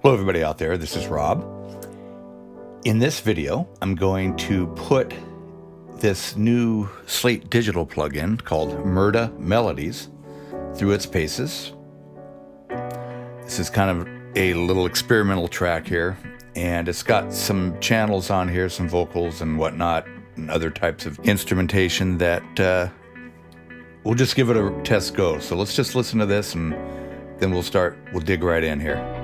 Hello everybody out there, this is Rob. In this video, I'm going to put this new Slate digital plugin called Murda Melodies through its paces. This is kind of a little experimental track here, and it's got some channels on here, some vocals and whatnot, and other types of instrumentation that we'll just give it a test go. So let's just listen to this and then we'll dig right in here.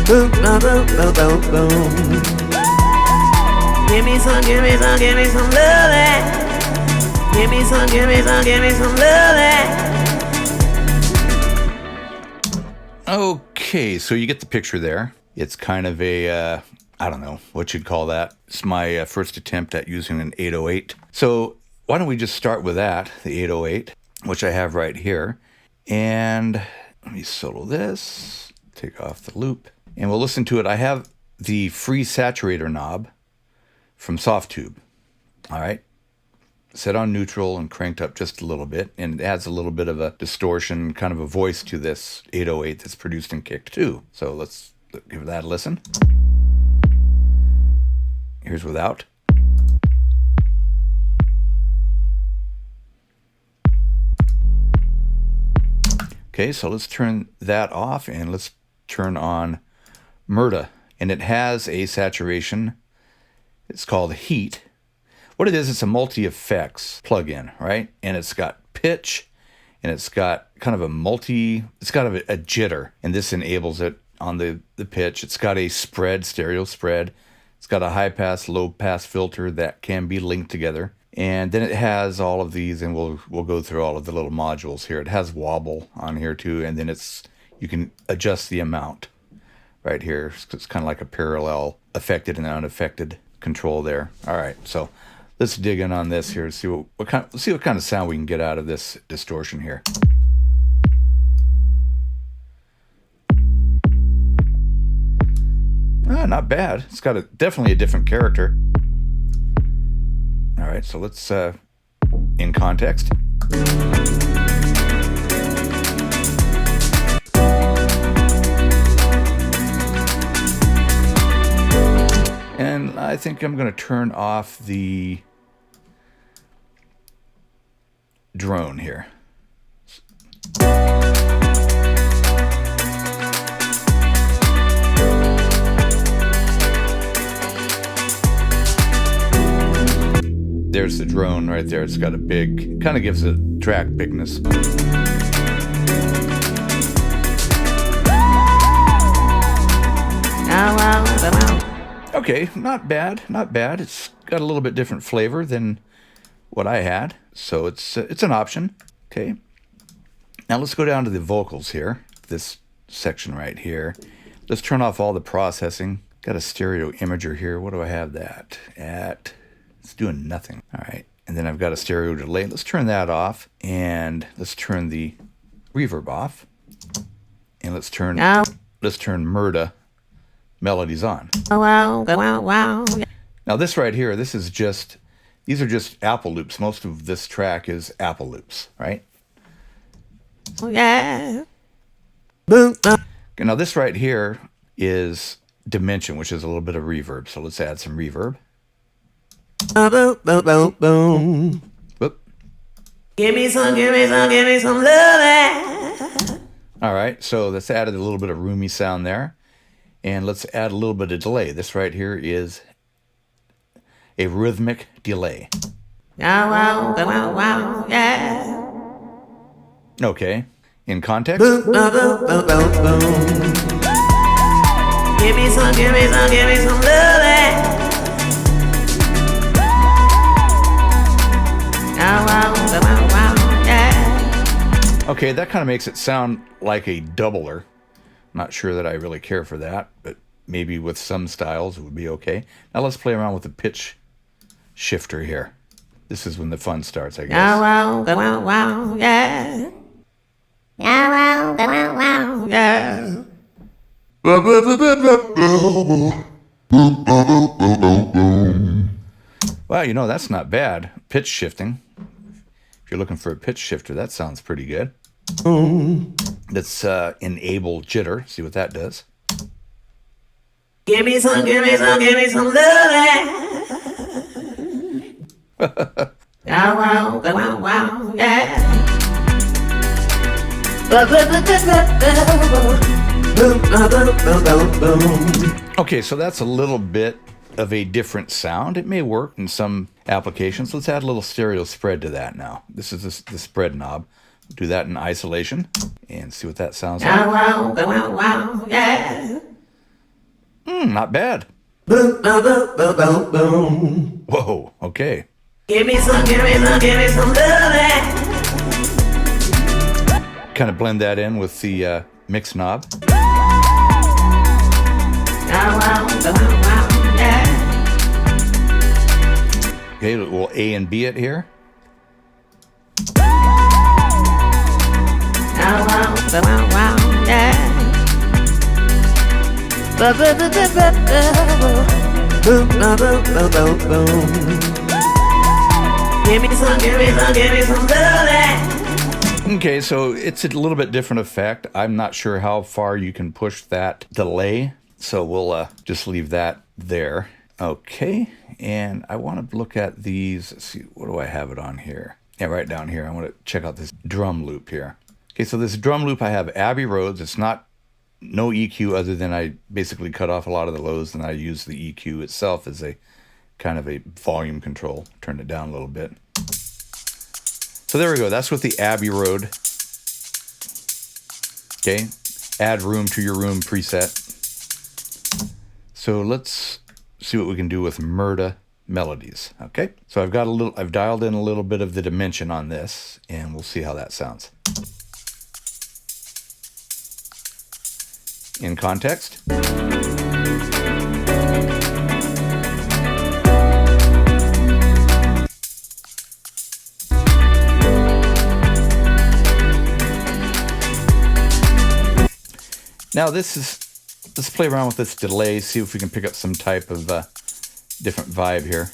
Boom, boom, boom, boom, boom, boom. Give me some love. Give me some love. Okay, so you get the picture there. It's kind of a, I don't know what you'd call that. It's my first attempt at using an 808. So why don't we just start with that, the 808, which I have right here. And let me solo this, take off the loop. And we'll listen to it. I have the free saturator knob from Softtube. All right. Set on neutral and cranked up just a little bit. And it adds a little bit of a distortion, kind of a voice to this 808 that's produced in Kick 2. So let's give that a listen. Here's without. Okay, so let's turn that off and let's turn on Murda, and it has a saturation. It's called Heat. What it is, it's a Muliti-Effects plugin, right? And it's got pitch, and it's got kind of it's got a jitter, and this enables it on the pitch. It's got a stereo spread. It's got a high pass, low pass filter that can be linked together. And then it has all of these, and we'll go through all of the little modules here. It has Wobble on here too, and then you can adjust the amount. Right here, it's kind of like a parallel affected and unaffected control there. All right, so let's dig in on this here. See what kind of sound we can get out of this distortion here. Not bad. It's got definitely a different character. All right, so let's in context. And I think I'm going to turn off the drone here. There's the drone right there. It's got kind of gives it track bigness. Okay, not bad. It's got a little bit different flavor than what I had, so it's an option. Okay, now let's go down to the vocals here, this section right here. Let's turn off all the processing. Got a stereo imager here. What do I have that at? It's doing nothing. All right, and then I've got a stereo delay. Let's turn that off, and let's turn the reverb off, and let's turn Murda Melodies on. Wow. Now this right here, these are just Apple loops. Most of this track is Apple loops, right? Oh yeah. Boom. Now this right here is Dimension, which is a little bit of reverb. So let's add some reverb. Boom, boom, boom, boom. Whoop. Give me some love. All right, so that's added a little bit of roomy sound there. And let's add a little bit of delay. This right here is a rhythmic delay. Wow, wow, wow, yeah. Okay. In context? Boom, boom, boom, boom, boom, boom. Give me some, give me some, give me some love. Wow, wow, wow, wow, yeah. Okay, that kind of makes it sound like a doubler. Not sure that I really care for that, but maybe with some styles it would be okay. Now let's play around with the pitch shifter here. This is when the fun starts, I guess. Wow, wow, wow, wow, yeah. Wow, wow, wow, wow, yeah. Well, you know, that's not bad. Pitch shifting. If you're looking for a pitch shifter, that sounds pretty good. Let's enable jitter. See what that does. Give me some, give me some, give me some love. Wow, wow, wow, wow, yeah. Okay, so that's a little bit of a different sound. It may work in some applications. Let's add a little stereo spread to that now. This is the spread knob. Do that in isolation and see what that sounds like. Wow, wow, wow, yeah. Not bad. Boom, boom, boom, boom, boom, boom. Whoa, okay. Give me some, give me some, give me some love. Kind of blend that in with the mix knob. Wow, wow, wow, yeah. Okay, we'll A and B it here. Wow, wow, wow, wow, yeah. Boom, boom, boom, boom, boom, boom. Give me some, give me some, give me some love. Okay, so it's a little bit different effect. I'm not sure how far you can push that delay, so we'll just leave that there. Okay, and I want to look at these. Let's see, what do I have it on here? Yeah, right down here. I want to check out this drum loop here. Okay, so this drum loop, I have Abbey Roads. It's not no EQ other than I basically cut off a lot of the lows, and I use the EQ itself as a kind of a volume control. Turn it down a little bit. So there we go. That's with the Abbey Road. Okay, add room to your room preset. So let's see what we can do with Murda Melodies. Okay, so I've dialed in a little bit of the dimension on this, and we'll see how that sounds. In context. Now let's play around with this delay, see if we can pick up some type of different vibe here.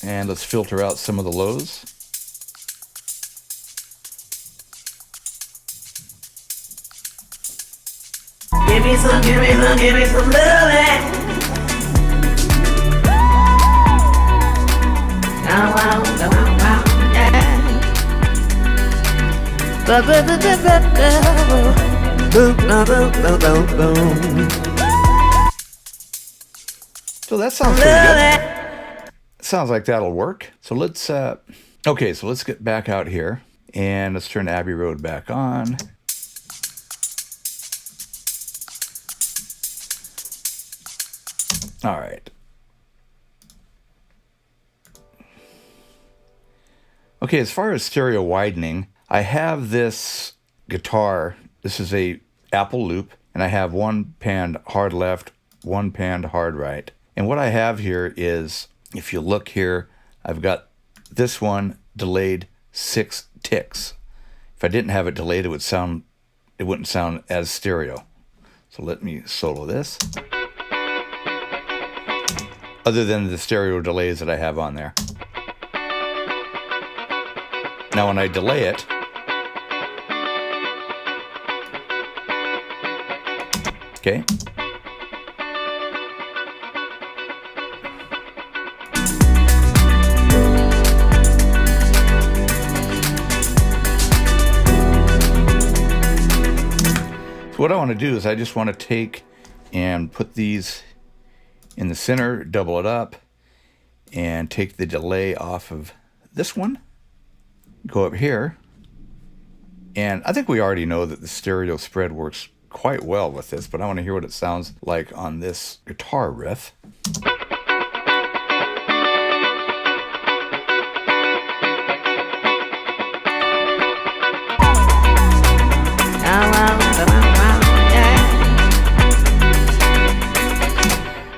And let's filter out some of the lows. Give me some, give me some, give me some love. Wow, wow, wow, wow, yeah. Boom, boom, boom, boom, boom, boom. So that sounds pretty good. Sounds like that'll work. So let's okay, so let's get back out here and let's turn Abbey Road back on. All right. Okay, as far as stereo widening, I have this guitar. This is a Apple loop, and I have one panned hard left, one panned hard right. And what I have here is, if you look here, I've got this one delayed 6 ticks. If I didn't have it delayed, it wouldn't sound as stereo. So let me solo this. Other than the stereo delays that I have on there. Now when I delay it, okay. So what I want to do is I just want to take and put these in the center, double it up, and take the delay off of this one. Go up here. And I think we already know that the stereo spread works quite well with this, but I want to hear what it sounds like on this guitar riff.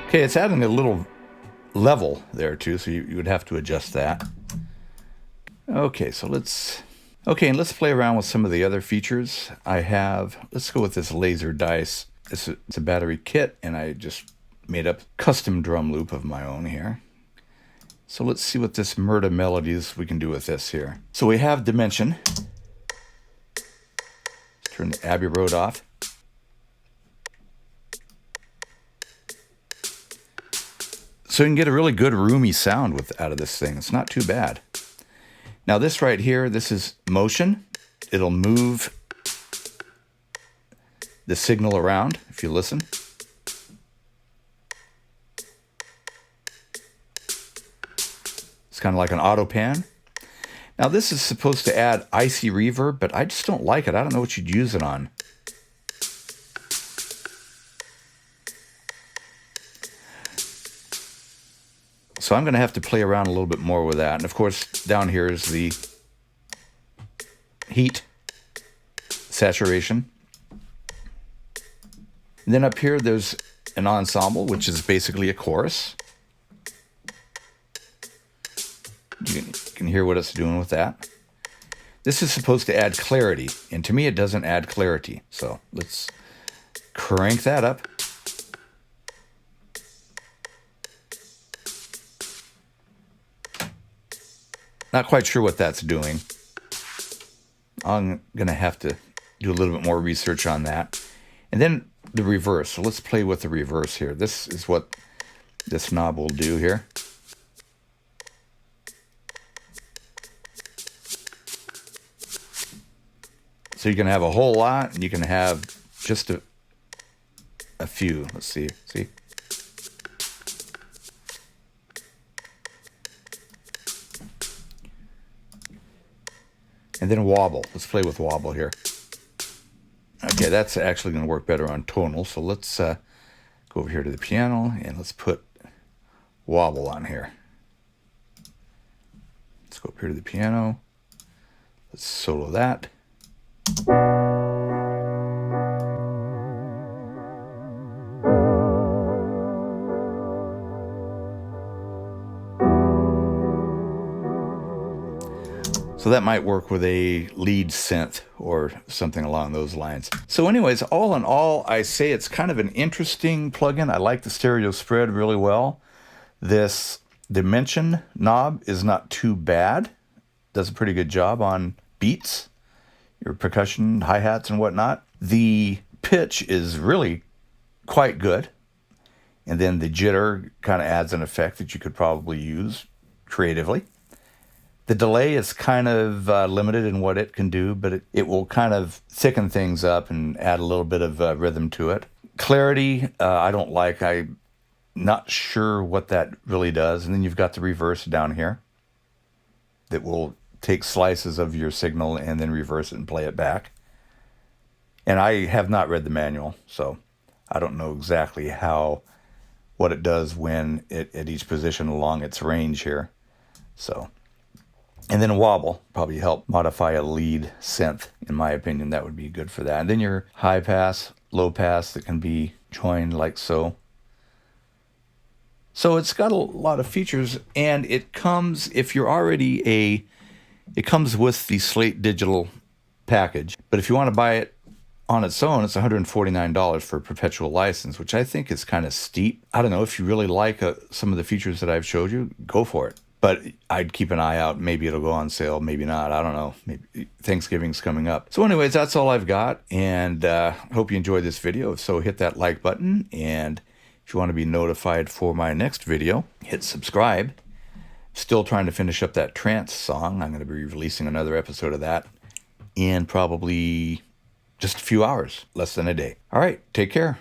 Okay, it's adding a little level there too, so you would have to adjust that. Okay, so let's play around with some of the other features I have. Let's go with this laser dice. It's a battery kit, and I just made up custom drum loop of my own here. So let's see what this Murda Melodies we can do with this here. So we have dimension. Let's turn the Abbey Road off. So you can get a really good roomy sound out of this thing. It's not too bad. Now this right here, this is motion. It'll move the signal around if you listen. It's kind of like an auto pan. Now this is supposed to add icy reverb, but I just don't like it. I don't know what you'd use it on. So I'm going to have to play around a little bit more with that. And of course, down here is the heat saturation. And then up here, there's an ensemble, which is basically a chorus. You can hear what it's doing with that. This is supposed to add clarity, and to me, it doesn't add clarity. So let's crank that up. Not quite sure what that's doing. I'm going to have to do a little bit more research on that. And then the reverse. So let's play with the reverse here. This is what this knob will do here. So you can have a whole lot, and you can have just a few. Let's see. See? And then wobble. Let's play with wobble here. Okay, that's actually going to work better on tonal. So let's go over here to the piano, and let's put wobble on here. Let's go up here to the piano. Let's solo that. So that might work with a lead synth or something along those lines. So anyways, all in all, I say it's kind of an interesting plugin. I like the stereo spread really well. This dimension knob is not too bad. Does a pretty good job on beats, your percussion, hi-hats and whatnot. The pitch is really quite good. And then the jitter kind of adds an effect that you could probably use creatively. The delay is kind of limited in what it can do, but it will kind of thicken things up and add a little bit of rhythm to it. Clarity, I don't like. I'm not sure what that really does. And then you've got the reverse down here that will take slices of your signal and then reverse it and play it back. And I have not read the manual, so I don't know exactly what it does when at each position along its range here. So. And then wobble, probably help modify a lead synth. In my opinion, that would be good for that. And then your high pass, low pass that can be joined like so. So it's got a lot of features, and it comes, if you're already it comes with the Slate digital package. But if you want to buy it on its own, it's $149 for a perpetual license, which I think is kind of steep. I don't know, if you really like some of the features that I've showed you, go for it. But I'd keep an eye out. Maybe it'll go on sale, maybe not. I don't know. Maybe Thanksgiving's coming up. So anyways, that's all I've got. And hope you enjoyed this video. If so, hit that like button. And if you want to be notified for my next video, hit subscribe. Still trying to finish up that trance song. I'm going to be releasing another episode of that in probably just a few hours, less than a day. All right, take care.